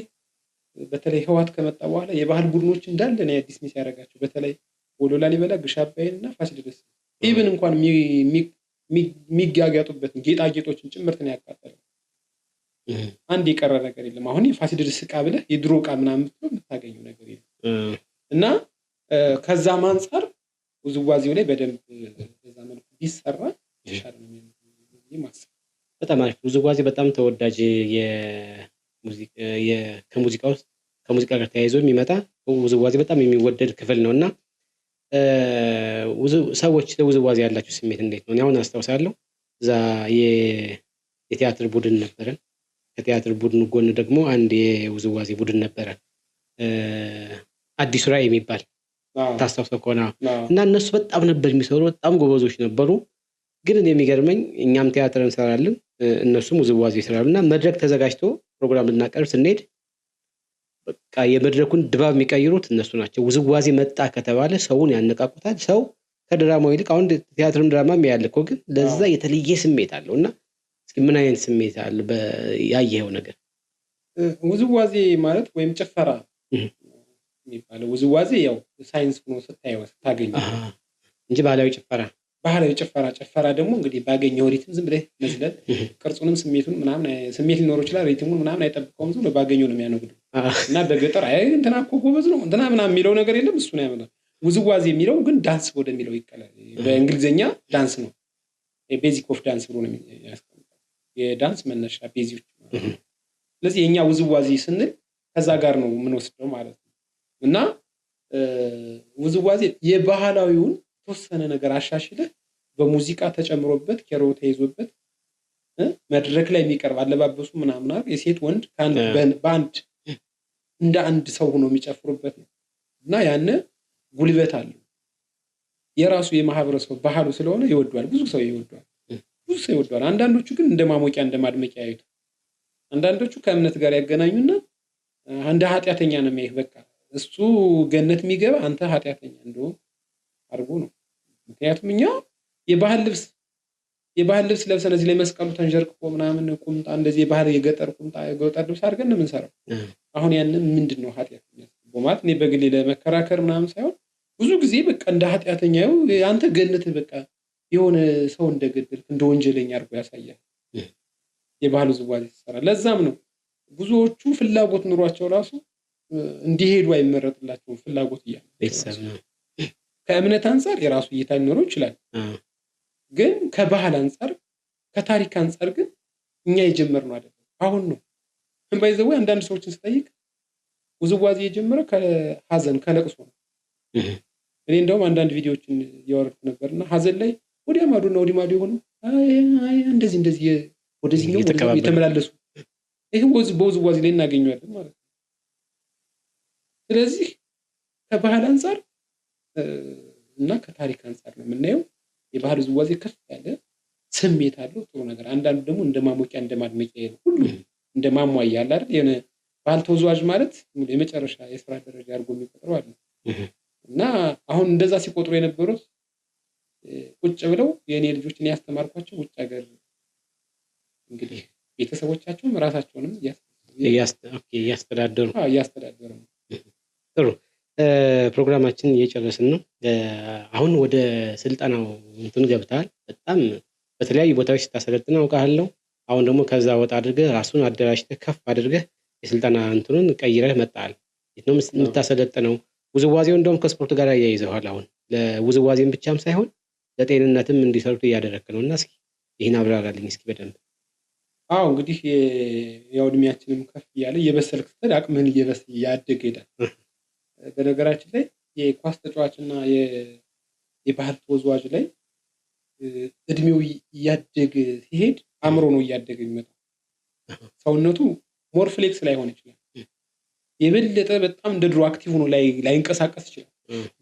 በተለይ ህዋት ከመጣ በኋላ የባህል ቡድኖች እንዳለ ነው ዲስሚስ ያደርጋቸው። በተለይ ወሎ ላሊበላ፣ ግሽ አባይንና ፋሲለደስ ኢቭን እንኳን የሚጋጋጡበትን ጌጣጌጦችን ጭምርት ነው ያቃጠለው። አንድ የቀረ ነገር የለም። አሁን የፋሲለደስ ዕቃ ብለህ የድሮ ዕቃ ምናምን የምታገኘው ነገር የለም። እና ከዛም አንፃር ውዝዋዜው ላይ በደንብ በዛ መልኩ ቢሰራ ይሻላል ነው ማሰብ። በጣም አሪፍ ውዝዋዜ በጣም ተወዳጅ ከሙዚቃ ጋር ተያይዞ የሚመጣ ውዝዋዜ በጣም የሚወደድ ክፍል ነውና ሰዎች ለውዝዋዜ ያላችሁ ስሜት እንዴት ነው? አሁን አስታውሳለሁ እዛ የቲያትር ቡድን ነበረን። ከቲያትር ቡድኑ ጎን ደግሞ አንድ የውዝዋዜ ቡድን ነበረ አዲሱ ራዕይ የሚባል ታስታውሰው ከሆነ እና እነሱ በጣም ነበር የሚሰሩ፣ በጣም ጎበዞች ነበሩ። ግን እኔ የሚገርመኝ እኛም ቲያትር እንሰራለን እነሱም ውዝዋዜ ይሰራሉ እና መድረክ ተዘጋጅቶ ፕሮግራም ልናቀርብ ስንሄድ በቃ የመድረኩን ድባብ የሚቀይሩት እነሱ ናቸው። ውዝዋዜ መጣ ከተባለ ሰውን ያነቃቁታል። ሰው ከድራማው ይልቅ አሁን ቲያትርም ድራማም ያለ እኮ ግን ለዛ የተለየ ስሜት አለው እና ምን አይነት ስሜት አለ ያየኸው ነገር? ውዝዋዜ ማለት ወይም ጭፈራ የሚባለው ውዝዋዜ ያው ሳይንስ ሆኖ ስታገኘው እንጂ ባህላዊ ጭፈራ ደግሞ እንግዲህ ባገኘው ሪትም ዝም ብለህ መስለል ቅርጹንም ስሜቱን ምናምን ስሜት ሊኖረው ይችላል። ሪትሙን ምናምን አይጠብቀውም። ዝም ብሎ ባገኘው ነው የሚያነግደው እና በገጠር እንትና እኮ ጎበዝ ነው እንትና ምናምን የሚለው ነገር የለም። እሱ ነው ያመጣው። ውዝዋዜ የሚለው ግን ዳንስ ወደሚለው ይቀላል። በእንግሊዝኛ ዳንስ ነው ቤዚክ ኦፍ ዳንስ ብሎ ነው ያስቀምጣል። የዳንስ መነሻ ቤዚዎች ማለት ነው። ስለዚህ የኛ ውዝዋዜ ስንል ከዛ ጋር ነው የምንወስደው ማለት ነው። እና ውዝዋዜ የባህላዊውን ተወሰነ ነገር አሻሽለህ በሙዚቃ ተጨምሮበት ኬሮ ተይዞበት መድረክ ላይ የሚቀርብ አለባበሱ ምናምን የሴት ወንድ በአንድ እንደ አንድ ሰው ሆኖ የሚጨፍሩበት ነው እና ያነ ጉልበት አለው። የራሱ የማህበረሰቡ ባህሉ ስለሆነ ይወደዋል። ብዙ ሰው ይወደዋል። አንዳንዶቹ ግን እንደ ማሞቂያ እንደ ማድመቂያ ያዩት። አንዳንዶቹ ከእምነት ጋር ያገናኙና አንድ ኃጢአተኛ ነው የሚያይህ። በቃ እሱ ገነት የሚገባ አንተ ኃጢአተኛ እንደው አድርጎ ነው። ምክንያቱም እኛ የባህል ልብስ ለብሰን እዚህ ላይ መስቀሉ ተንጀርቅቆ ምናምን ቁምጣ እንደዚህ የባህል የገጠር ቁምጣ የገጠር ልብስ አድርገን ነው የምንሰራው። አሁን ያንን ምንድነው ኃጢአት የሚያስበው ማለት እኔ በግሌ ለመከራከር ምናምን ሳይሆን ብዙ ጊዜ በቃ እንደ ኃጢአተኛ አንተ ገነት በቃ የሆነ ሰው እንደገደልክ እንደ ወንጀለኛ አድርጎ ያሳያል የባህል ውዝዋዜ ሲሰራ። ለዛም ነው ብዙዎቹ ፍላጎት ኑሯቸው ራሱ እንዲሄዱ አይመረጥላቸውም። ፍላጎት እያለ ቤተሰብ ነው። ከእምነት አንፃር የራሱ እይታ ሊኖረው ይችላል። ግን ከባህል አንፃር ከታሪክ አንፃር ግን እኛ የጀመርነው አይደለም፣ አሁን ነው። ባይዘው አንዳንድ ሰዎችን ስጠይቅ ውዝዋዜ የጀመረው ከሀዘን ከለቅሶ ነው። እኔ እንደውም አንዳንድ ቪዲዮዎችን እያወረድኩ ነበርና ሀዘን ላይ ወዲያ ማዶና ወዲህ ማዶ የሆኑ እንደዚህ ወደዚህኛው የተመላለሱ ይሄ በውዝዋዜ ላይ እናገኘዋለን ማለት ነው። ስለዚህ ከባህል አንፃር እና ከታሪክ አንፃር ነው የምናየው። የባህል ውዝዋዜ ከፍ ያለ ስሜት አለው፣ ጥሩ ነገር። አንዳንዱ ደግሞ እንደ ማሞቂያ እንደ ማድመቂያ ነው። ሁሉ እንደ ማሟያ ያለ አይደል? የሆነ ባህል ተወዛዋዥ ማለት የመጨረሻ የስራ ደረጃ አድርጎ የሚቆጥረው አለ እና አሁን እንደዛ ሲቆጥሩ የነበሩት ቁጭ ብለው የኔ ልጆችን ያስተማርኳቸው ውጭ ሀገር እንግዲህ ቤተሰቦቻቸውም ራሳቸውንም እያስተዳደሩ ነው። ጥሩ ፕሮግራማችን እየጨረስን ነው። አሁን ወደ ስልጠናው እንትን ገብተሃል። በጣም በተለያዩ ቦታዎች ስታሰለጥን አውቃለሁ። አሁን ደግሞ ከዛ ወጣ አድርገህ ራሱን አደራጅተህ ከፍ አድርገህ የስልጠና እንትኑን ቀይረህ መጣል። የት ነው የምታሰለጥነው? ውዝዋዜው እንደውም ከስፖርት ጋር ያይዘዋል። አሁን ለውዝዋዜም ብቻም ሳይሆን ለጤንነትም እንዲሰሩት እያደረግክ ነው እና እስኪ ይህን አብራራልኝ እስኪ በደንብ። እንግዲህ ያው እድሜያችንም ከፍ እያለ እየበሰልክ ስትሄድ አቅምህን እያደገ ይሄዳል። በነገራችን ላይ የኳስ ተጫዋችና የባህል ተወዛዋዥ ላይ እድሜው እያደገ ሲሄድ አእምሮ ነው እያደገ የሚመጣው። ሰውነቱ ሞር ፍሌክስ ላይሆን ይችላል። የበለጠ በጣም እንደ ድሮ አክቲቭ ሆኖ ላይንቀሳቀስ ይችላል።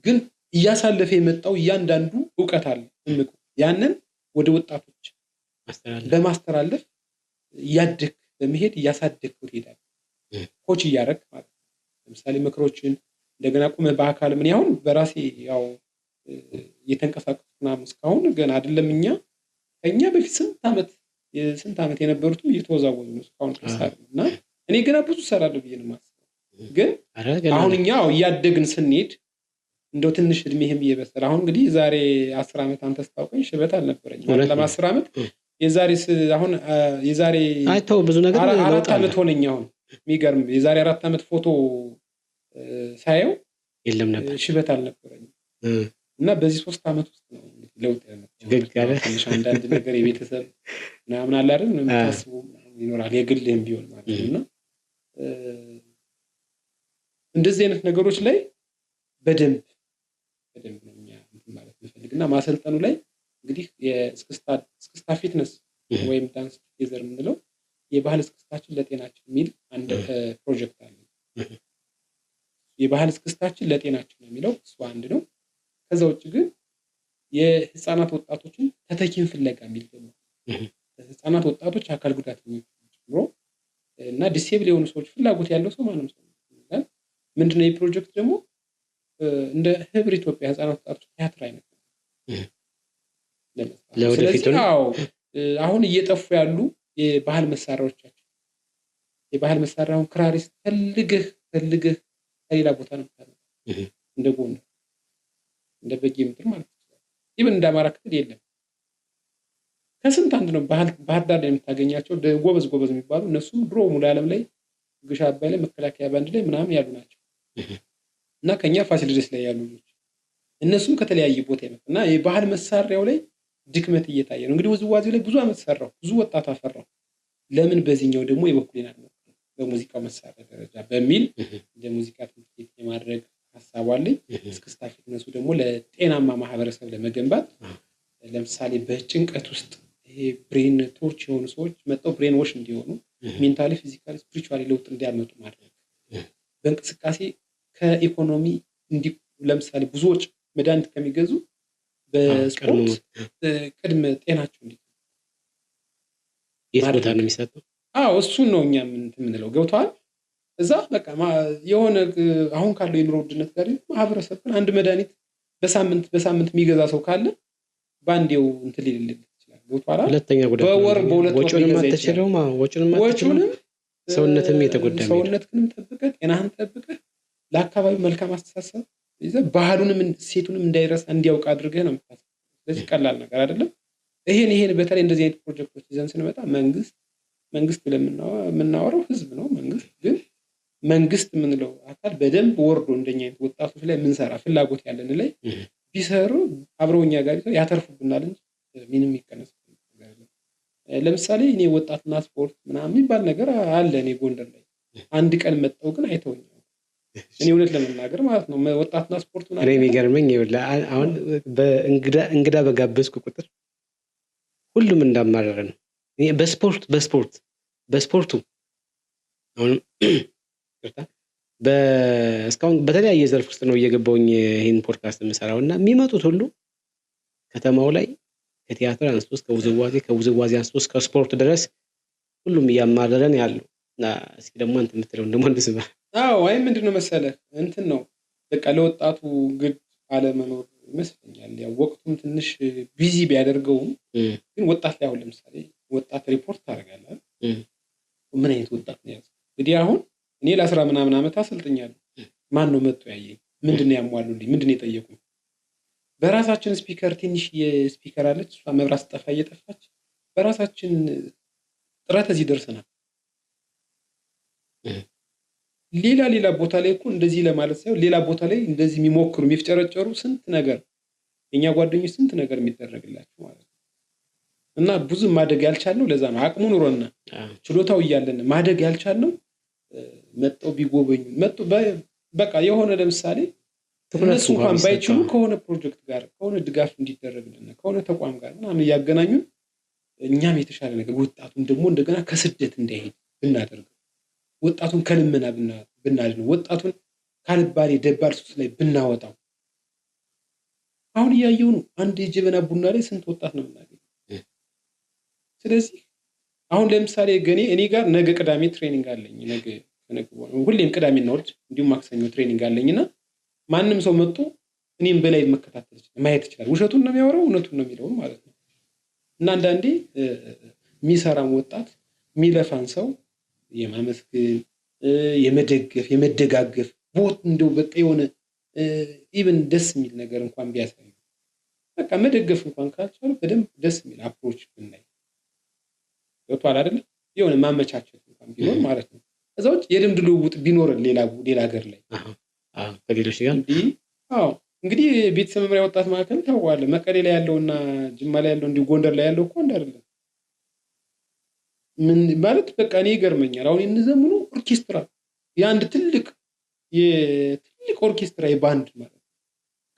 ግን እያሳለፈ የመጣው እያንዳንዱ እውቀት አለ እምቁ። ያንን ወደ ወጣቶች በማስተላለፍ እያደግ በመሄድ እያሳደግኩት ይሄዳል። ኮች እያደረግ ማለት ነው። ለምሳሌ ምክሮችን እንደገና ቁመህ በአካል ምን ያሁን በራሴ ያው እየተንቀሳቀስኩ ምናምን እስካሁን ገና አይደለም። ከኛ በፊት ስንት ዓመት የነበሩትም እየተወዛወዙ ነው እስካሁን ድረስ እና እኔ ገና ብዙ እሰራለሁ ብዬ ነው የማስበው። ግን አሁን እኛ እያደግን ስንሄድ እንደው ትንሽ እድሜህም እየበሰለ አሁን እንግዲህ ዛሬ 10 ዓመት አንተ ስታውቀኝ ሽበት አልነበረኝም። ለ10 ዓመት የዛሬ አይተው ብዙ ነገር 4 ዓመት ሆነኝ። አሁን የሚገርም የዛሬ 4 ዓመት ፎቶ ሳየው የለም ነበር ሽበት አልነበረኝም። እና በዚህ 3 ዓመት ውስጥ ነው ለውጥ ያመጣው። ትንሽ አንዳንድ ነገር የቤተሰብ ምናምን አለ አይደል የምታስበው ይኖራል የግልህም ቢሆን ማለት ነው። እና እንደዚህ አይነት ነገሮች ላይ በደንብ ነው እኛ ማለት እንፈልግና ማሰልጠኑ ላይ እንግዲህ የእስክስታ ፊትነስ ወይም ዳንስ ቱጌዘር የምንለው የባህል እስክስታችን ለጤናችን የሚል አንድ ፕሮጀክት አለ። የባህል እስክስታችን ለጤናችን የሚለው እሱ አንድ ነው። ከዛ ውጭ ግን የህፃናት ወጣቶችን ተተኪን ፍለጋ የሚል ደግሞ ህፃናት ወጣቶች አካል ጉዳተኞች ጨምሮ እና ዲሴብል የሆኑ ሰዎች ፍላጎት ያለው ሰው ማንም ሰው ይላል። ምንድነው ይህ ፕሮጀክት ደግሞ እንደ ህብር ኢትዮጵያ ህፃናት ወጣቶች ቲያትር አይነት ነው። ስለዚህ አሁን እየጠፉ ያሉ የባህል መሳሪያዎቻችን የባህል መሳሪያውን ክራሪስ ፈልገህ ከሌላ ቦታ ነው የምታመጣው። እንደ ጎንደር እንደ በጌ ምድር ማለት ነው። ይብን እንደ አማራ ክልል የለም። ከስንት አንድ ነው ባህር ዳር ላይ የምታገኛቸው ጎበዝ የሚባሉ እነሱም ድሮ ሙሉ ዓለም ላይ ግሽ አባይ ላይ መከላከያ ባንድ ላይ ምናምን ያሉ ናቸው። እና ከኛ ፋሲሊደስ ላይ ያሉ ልጆች እነሱም ከተለያየ ቦታ ይመጣ እና የባህል መሳሪያው ላይ ድክመት እየታየ ነው። እንግዲህ ውዝዋዜው ላይ ብዙ አመት ሰራው፣ ብዙ ወጣት አፈራው። ለምን በዚህኛው ደግሞ የበኩሌን አልሞክርም በሙዚቃው መሳሪያ ደረጃ በሚል እንደ ሙዚቃ ትምህርት ቤት የማድረግ ሀሳብ አለኝ። እስክስታ ፊትነሱ ደግሞ ለጤናማ ማህበረሰብ ለመገንባት ለምሳሌ በጭንቀት ውስጥ ይሄ ብሬን ቶች የሆኑ ሰዎች መጣው ብሬን ዎሽ እንዲሆኑ ሜንታሊ፣ ፊዚካሊ፣ ስፒሪቹዋሊ ለውጥ እንዲያመጡ ማድረግ በእንቅስቃሴ ከኢኮኖሚ ለምሳሌ ብዙዎች መድኃኒት ከሚገዙ በስፖርት ቅድመ ጤናቸው የት ቦታ ነው የሚሰጠው? እሱን ነው እኛ የምንለው ገብቷል። እዛ በቃ የሆነ አሁን ካለው የኑሮ ውድነት ጋር ማህበረሰብ ግን አንድ መድኃኒት በሳምንት የሚገዛ ሰው ካለ ባንዴው እንትን ሊልል ይችላል። ገብቷል። ሁለተኛ ጉዳይ በወር በሁለት ወር ወጪውንም አትችለውም። ሰውነትም የተጎዳ ነው። ሰውነትንም ጠብቀህ ጤናህን ጠብቀህ ለአካባቢው መልካም አስተሳሰብ ይዘህ ባህሉንም ሴቱንም እንዳይረሳ እንዲያውቅ አድርገህ ነው የምታስበው። ስለዚህ ቀላል ነገር አይደለም። ይሄን በተለይ እንደዚህ አይነት ፕሮጀክቶች ይዘን ስንመጣ መንግስት ብለን የምናወራው ህዝብ ነው። መንግስት የምንለው አካል በደንብ ወርዶ እንደኛ አይነት ወጣቶች ላይ የምንሰራ ፍላጎት ያለን ላይ ቢሰሩ አብረውኛ ጋር ያተርፉብናል እንጂ ምንም ይቀነስ ነገር የለም። ለምሳሌ እኔ ወጣትና ስፖርት ምናምን የሚባል ነገር አለ። እኔ ጎንደር ላይ አንድ ቀን መጣው ግን አይተውኝም። እኔ እውነት ለመናገር ማለት ነው ወጣትና ስፖርት እኔ የሚገርመኝ አሁን በእንግዳ በጋበዝኩ ቁጥር ሁሉም እንዳማረረ ነው። በስፖርቱ አሁን እስካሁን በተለያየ ዘርፍ ውስጥ ነው እየገባውኝ ይህን ፖድካስት የምሰራው እና የሚመጡት ሁሉ ከተማው ላይ ከቲያትር አንስቶ እስከ ውዝዋዜ፣ ከውዝዋዜ አንስቶ እስከ ስፖርት ድረስ ሁሉም እያማረረን ያለው እና እስኪ ደግሞ አንተ የምትለው ደግሞ እንድስማ። አይ ምንድነው መሰለህ እንትን ነው በቃ ለወጣቱ ግድ አለመኖር ይመስለኛል። ያው ወቅቱም ትንሽ ቢዚ ቢያደርገውም ግን ወጣት ላይ አሁን ለምሳሌ ወጣት ሪፖርት ታደርጋለህ። ምን አይነት ወጣት ነው ያለው? እንግዲህ አሁን እኔ ለ10 ምናምን ዓመት አሰልጥኛለሁ። ማን ነው መጥቶ ያየኝ? ምንድነው ያሟሉልኝ? ምንድነው የጠየቁኝ? በራሳችን ስፒከር ትንሽ የስፒከር አለች እሷ መብራት ስጠፋ እየጠፋች በራሳችን ጥረት እዚህ ደርሰናል። ሌላ ቦታ ላይ እኮ እንደዚህ ለማለት ሳይሆን ሌላ ቦታ ላይ እንደዚህ የሚሞክሩ የሚፍጨረጨሩ ስንት ነገር የኛ ጓደኞች ስንት ነገር የሚደረግላቸው ማለት ነው። እና ብዙ ማደግ ያልቻልነው ለዛ ነው። አቅሙ ኑሮና ችሎታው እያለን ማደግ ያልቻልነው መጥተው ቢጎበኙ በቃ የሆነ ለምሳሌ እነሱ እንኳን ባይችሉ ከሆነ ፕሮጀክት ጋር ከሆነ ድጋፍ እንዲደረግልን ከሆነ ተቋም ጋር ምናምን እያገናኙ እኛም የተሻለ ነገር ወጣቱን ደግሞ እንደገና ከስደት እንዳይሄድ ብናደርግ ወጣቱን ከልመና ብናድነው ወጣቱን ካልባሌ ደባል ሱስ ላይ ብናወጣው። አሁን እያየው ነው። አንድ የጀበና ቡና ላይ ስንት ወጣት ነው የምናገኘው። ስለዚህ አሁን ለምሳሌ እኔ ጋር ነገ ቅዳሜ ትሬኒንግ አለኝ። ነገ ሁሌም ቅዳሜና እሑድ እንዲሁም ማክሰኞ ትሬኒንግ አለኝና ማንም ሰው መጥቶ እኔም በላይ መከታተል ይችላል፣ ማየት ይችላል። ውሸቱን ነው የሚያወራው እውነቱን ነው የሚለው ማለት ነው። እና አንዳንዴ የሚሰራን ወጣት የሚለፋን ሰው የማመስገን የመደገፍ የመደጋገፍ ቦት እንደው በቃ የሆነ ኢቭን ደስ የሚል ነገር እንኳን ቢያሳዩ በቃ መደገፍ እንኳን ካልቻሉ በደንብ ደስ የሚል አፕሮች ብናይ ወጥቷል አይደል? የሆነ ማመቻቸት እንኳን ቢኖር ማለት ነው። ከዛ ውጭ የልምድ ልውውጥ ቢኖርን ሌላ ሀገር ላይ ከሌሎች ጋር እንግዲህ ቤተሰብ መምሪያ ወጣት ማዕከል ታውቀዋለህ። መቀሌ ላይ ያለውና ጅማ ላይ ያለው እንዲሁ ጎንደር ላይ ያለው እኮ አንድ አይደለም። ምን ማለት በቃ እኔ ይገርመኛል። አሁን የነዘምኑ ኦርኬስትራ የአንድ ትልቅ ኦርኬስትራ የባንድ ማለት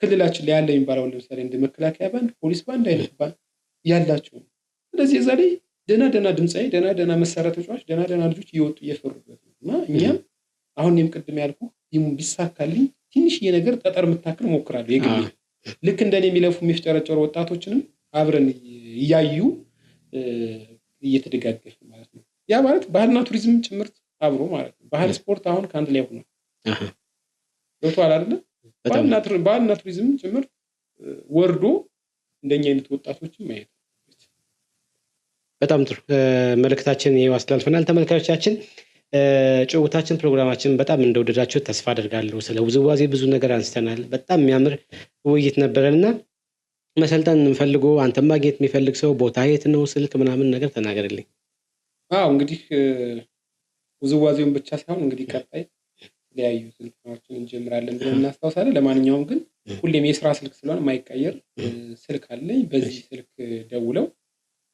ክልላችን ላይ ያለ የሚባለው ለምሳሌ እንደ መከላከያ ባንድ፣ ፖሊስ ባንድ አይነት ባንድ ያላቸው። ስለዚህ እዛ ላይ ደና ድምጻዊ ደና መሳሪያ ተጫዋች ደና ልጆች እየወጡ እየፈሩበት ነው። እና እኛም አሁን እኔም ቅድም ያልኩ ቢሳካልኝ ትንሽዬ ነገር ጠጠር የምታክል ሞክራለሁ። የግሌ ልክ እንደኔ የሚለፉ የሚፍጨረጨሩ ወጣቶችንም አብረን እያዩ እየተደጋገፈ ማለት ነው። ያ ማለት ባህልና ቱሪዝም ጭምርት አብሮ ማለት ነው። ባህል ስፖርት አሁን ከአንድ ላይ ሆኗል። ዶቷል አይደል? ባህልና ቱሪዝም ጭምርት ወርዶ እንደኛ አይነት ወጣቶችን ማየት። በጣም ጥሩ መልእክታችን ይሄው አስተላልፈናል። ተመልካቾቻችን ጭውውታችን ፕሮግራማችን በጣም እንደወደዳችሁ ተስፋ አደርጋለሁ። ስለ ውዝዋዜ ብዙ ነገር አንስተናል። በጣም የሚያምር ውይይት ነበረንና መሰልጠን እንፈልጎ አንተ ማግኘት የሚፈልግ ሰው ቦታ የት ነው? ስልክ ምናምን ነገር ተናገርልኝ። እንግዲህ ውዝዋዜውን ብቻ ሳይሆን እንግዲህ ቀጣይ የተለያዩ ስልጠናዎችን እንጀምራለን ብለን እናስታውሳለን። ለማንኛውም ግን ሁሌም የስራ ስልክ ስለሆነ የማይቀየር ስልክ አለኝ። በዚህ ስልክ ደውለው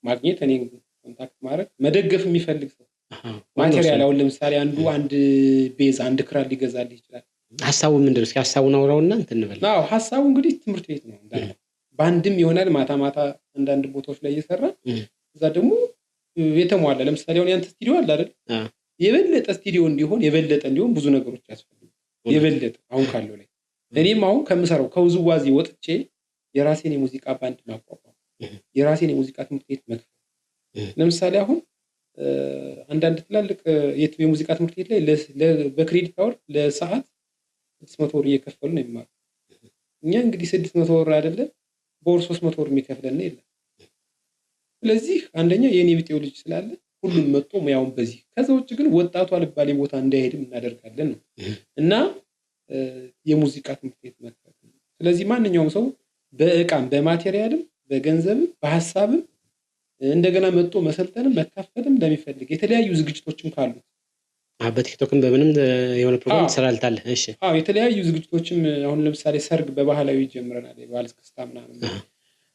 ማግኘት እኔን ኮንታክት ማድረግ መደገፍ የሚፈልግ ሰው ማቴሪያል አሁን ለምሳሌ አንድ ቤዝ አንድ ክራር ሊገዛልህ ይችላል። ሀሳቡ ምንድነው? እስኪ ሀሳቡን አውራውና እንትን እንበል። ሀሳቡ እንግዲህ ትምህርት ቤት ነው እንዳለው ባንድም ይሆናል። ማታ አንዳንድ ቦታዎች ላይ እየሰራ እዛ ደግሞ የተሟላ ለምሳሌ አሁን ያንተ ስቱዲዮ አለ አይደል? የበለጠ ስቱዲዮ እንዲሆን ብዙ ነገሮች ያስፈልጋሉ። የበለጠ አሁን ካለው ላይ እኔም አሁን ከምሰራው ከውዝዋዜ ወጥቼ የራሴን የሙዚቃ ባንድ ማቋቋም የራሴን የሙዚቃ ትምህርት ቤት መክፈት። ለምሳሌ አሁን አንዳንድ ትላልቅ የሙዚቃ ትምህርት ቤት ላይ በክሬዲት አወር ለሰዓት 600 ብር እየከፈሉ ነው የሚማሩ። እኛ እንግዲህ 600 ብር አይደለም በወር 300 ብር የሚከፍለን የለም። ስለዚህ አንደኛ የኔ ቢጤው ልጅ ስላለ ሁሉም መጥቶ ሙያውን በዚህ ከዛ ውጭ ግን ወጣቱ አልባሌ ቦታ እንዳይሄድም እናደርጋለን ነው እና የሙዚቃ ትምህርት ቤት መክፈት። ስለዚህ ማንኛውም ሰው በእቃም በማቴሪያልም በገንዘብም በሐሳብም እንደገና መጥቶ መሰልጠንም መካፈልም ለሚፈልግ የተለያዩ ዝግጅቶችም ካሉ በቲክቶክም በምንም የሆነ ፕሮግራም ትሰራልታል። እሺ የተለያዩ ዝግጅቶችም አሁን ለምሳሌ ሰርግ በባህላዊ ጀምረናል። የባህል እስክስታ ምናምን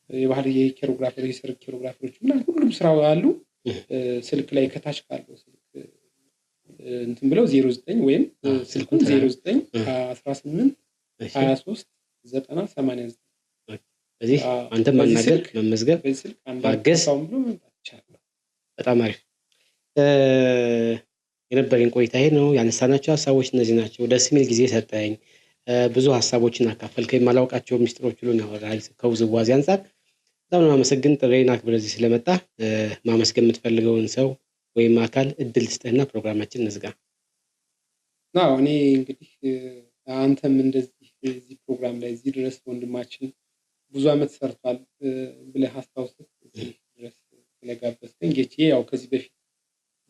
የባህል የኮሪዮግራፈር የሰርግ ኮሪዮግራፈሮች ምናምን ሁሉም ስራው አሉ። ስልክ ላይ ከታች ካለው ስልክ እንትን ብለው 09 ወይም ስልኩን 09 18 23 90 89 እዚህ አንተ ማናገር መመዝገብ ማገዝ በጣም አሪፍ የነበረኝ ቆይታ ይሄ ነው። ያነሳናቸው ሀሳቦች እነዚህ ናቸው። ደስ የሚል ጊዜ ሰጠኝ። ብዙ ሀሳቦችን አካፈልከኝ። የማላውቃቸው ሚስጥሮች ሁሉ ያወራል ከውዝዋዜ አንጻር በጣም ነው ማመሰግን። ጥሬን አክብረህ እዚህ ስለመጣ ማመስገን የምትፈልገውን ሰው ወይም አካል እድል ስጥህና ፕሮግራማችን እንዝጋ። እኔ እንግዲህ አንተም እንደዚህ እዚህ ፕሮግራም ላይ እዚህ ድረስ ወንድማችን ብዙ አመት ሰርቷል ብለህ አስታውሰህ እዚህ ድረስ ስለጋበዝከኝ ጌቼ ያው ከዚህ በፊት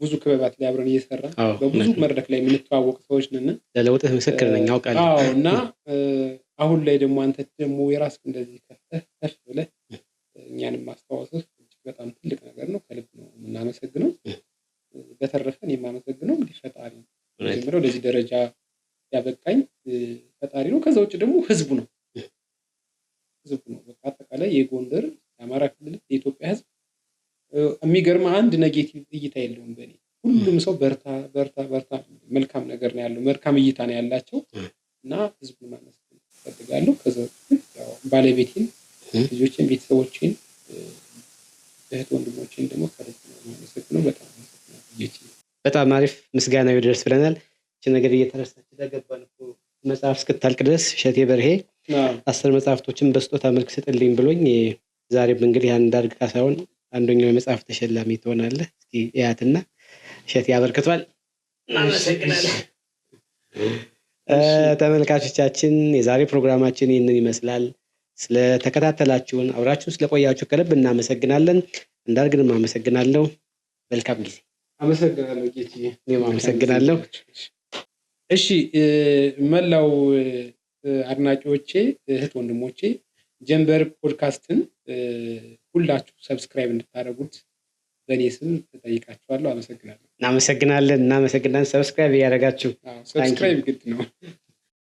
ብዙ ክበባት ላይ አብረን እየሰራን በብዙ መድረክ ላይ የምንተዋወቅ ሰዎች ነን። ለለውጥህ ምስክር ነኝ አውቃለሁ። እና አሁን ላይ ደግሞ አንተ ደግሞ የራስህ እንደዚህ ከፍ ብለህ እኛንም ማስተዋወስህ በጣም ትልቅ ነገር ነው። ከልብ ነው የምናመሰግነው። በተረፈ እኔ የማመሰግነው እንግዲህ ፈጣሪ ነው። መጀመሪያው ለዚህ ደረጃ ያበቃኝ ፈጣሪ ነው። ከዛ ውጭ ደግሞ ህዝቡ ነው። በቃ አጠቃላይ የጎንደር የአማራ ክልል የኢትዮጵያ ህዝብ የሚገርም አንድ ኔጌቲቭ እይታ የለውም በእኔ። ሁሉም ሰው በርታ መልካም ነገር ነው ያለው፣ መልካም እይታ ነው ያላቸው እና ህዝቡን ማመስገን እፈልጋለሁ። ከዛ ያው ባለቤቴን፣ ልጆቼን፣ ቤተሰቦቼን፣ እህት ወንድሞቼን ደግሞ ከልብ ነው የማመሰግነው። በጣም አሪፍ ምስጋና ይድረስ ብለናል። እቺ ነገር እየተረሳች ተገባን እኮ መጽሐፍ እስክታልቅ ድረስ እሸቴ በርሄ 10 መጽሐፍቶችን በስጦታ መልክ ስጥልኝ ብሎኝ ዛሬም እንግዲህ አንዳርግ ካሳሁን አንደኛው የመጽሐፍ ተሸላሚ ትሆናለህ። እስኪ ያትና እሸቴ ያበርክቷል። እናመሰግናለን። ተመልካቾቻችን የዛሬ ፕሮግራማችን ይህንን ይመስላል። ስለተከታተላችሁን አብራችሁን ስለቆያችሁ ከልብ እናመሰግናለን። አንዳርግንም አመሰግናለሁ። መልካም ጊዜ። አመሰግናለሁ ጌቲ። እኔም አመሰግናለሁ። እሺ መላው አድናቂዎቼ፣ እህት ወንድሞቼ ጀንበር ፖድካስትን ሁላችሁ ሰብስክራይብ እንድታደርጉት በእኔ ስም ተጠይቃችኋለሁ። አመሰግናለሁ። እናመሰግናለን። ሰብስክራይብ እያደረጋችሁ ሰብስክራይብ ግድ ነው።